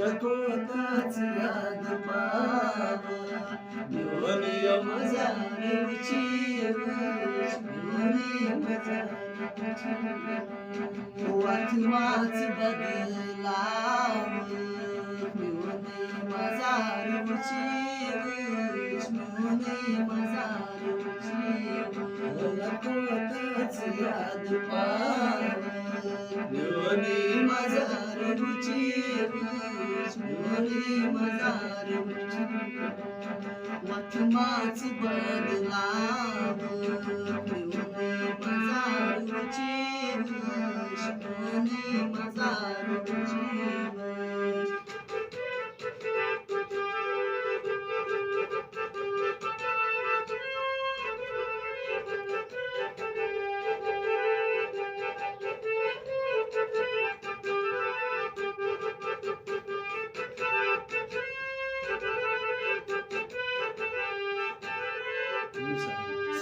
कोताच याद पाव मिळून माझा वाच बदलाव मिळून माझा कोताच याद पाव मिळून माझा वाच बदलाव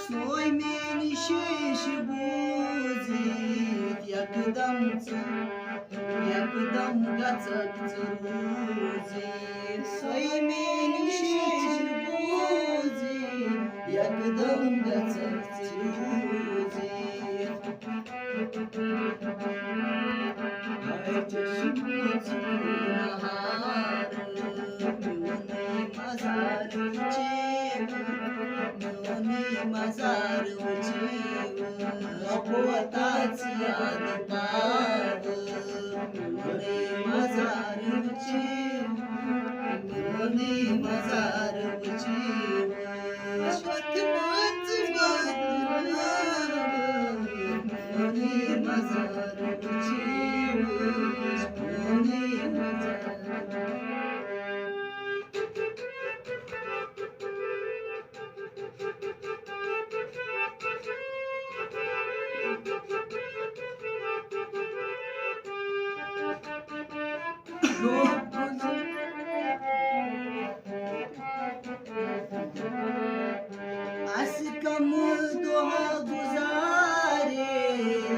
सोय मेनी शेष बुजीत एकदम गचक चुरूजी सोय मेनी शेष बुजीत एकदम गचक चुरूजी मजार कोताच याद पाव मजार मजार कम दोहा गुजारे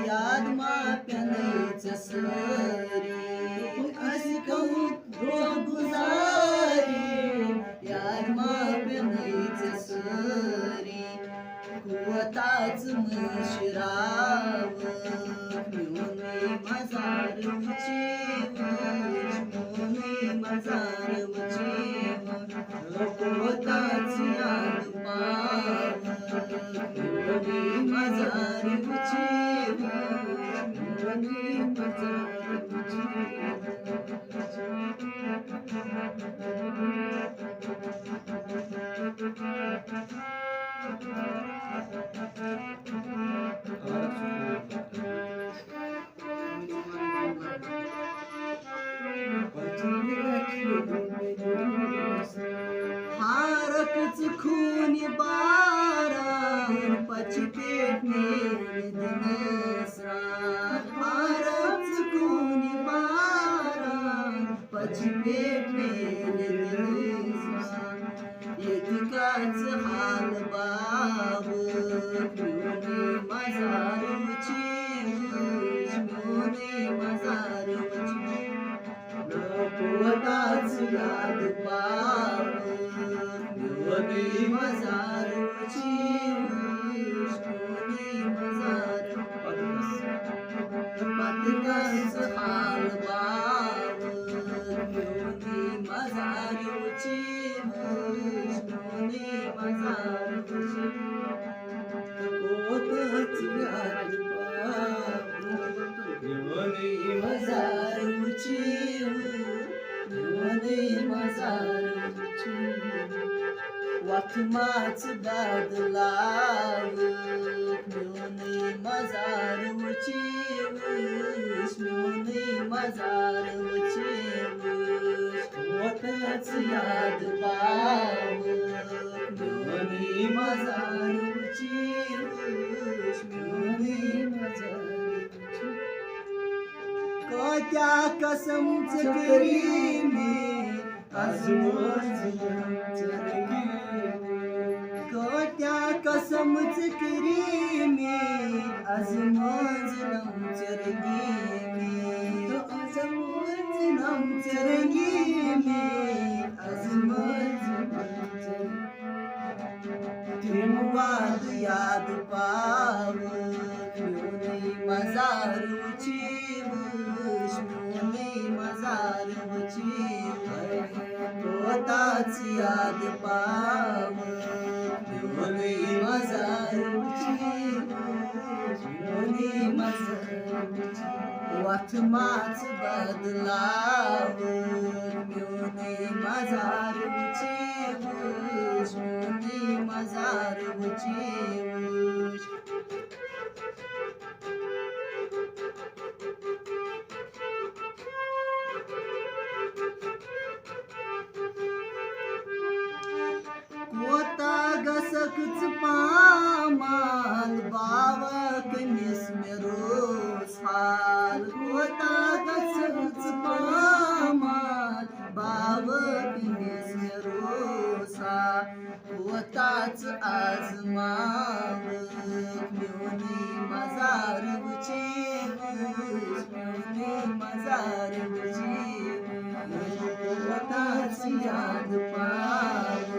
याद माप्यानैच सरे कम दोहा गुजारे याद माप्यानैच सरे कुवताच मशिराव मिळून मजार कोताच याद पाव मजार हारकच खून बारान पचपेट नसरा हारकच खून बारान पचपेट नसरा एकाच हाल बाब मजार कोताच याद पाव मजार पतकस हाल बाव मजार कोताच याद वाचमाच बदलाव मिळून मजार कोताच याद पाव मिळून मजार कोत्या कसमच करी मी कोत्या कसम समज करी मी आज मंजलम चरगी मी आज मंजलम चरगी मी आज मंजलम तुम वाद याद पावक म्योनी मजार उचीवश म्योनी मजार उचीवश कोताच याद पावक म्योनी मजार उचीवश म्योनी मजार वाथमाच बदलावक म्योनी मजार उचीवश म्योनी मजार उचीवश कोता गसकच पामाल बावक निस्मेरोस हाल कोता गसकच पामाल बावक निस्मेरोस कोताच आजमावक म्योनी मजार उचीवश म्योनी मजार उचीवश कोताच याद पावक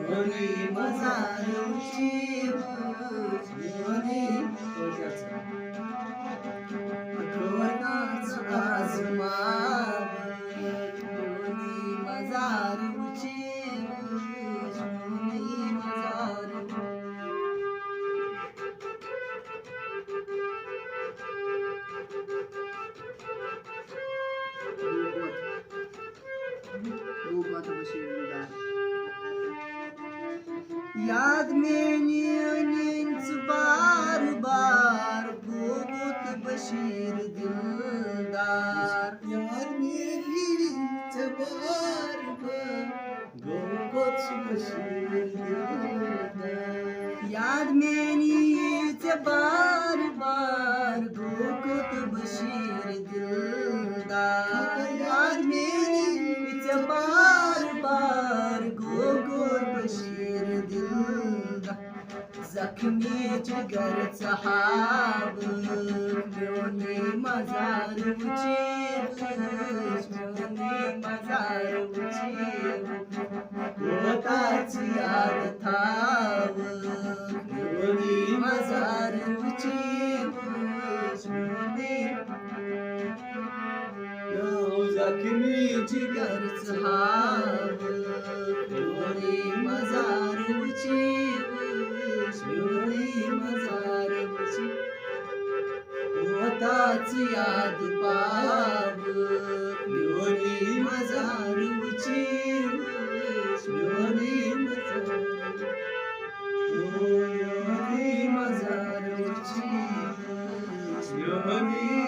म्योनी मजार उचीवश म्योनी कोताच आजमावक म्योनी मजार उचीवश म्योनी मजार याद में नींच बार बार गोबत बशीर दिलदार याद में नींच बार बार गोबत बशीर दिलदार याद में नींच बार बार गोबत बशीर दिलदार याद में नींच बार बार गोबत बशीर दिलदार जखमी जिगरचा हावक म्योनी मजार उचीवश म्योनी मजार उचीवश कोताच याद थावक म्योनी मजार उचीवश म्योनी जखमी जिगरचा हावक म्योनी मजार उचीवश म्योनी मजार उचीवश कोताच याद पावक म्योनी मजार उचीवश म्योनी मजार म्योनी मजार उचीवश म्योनी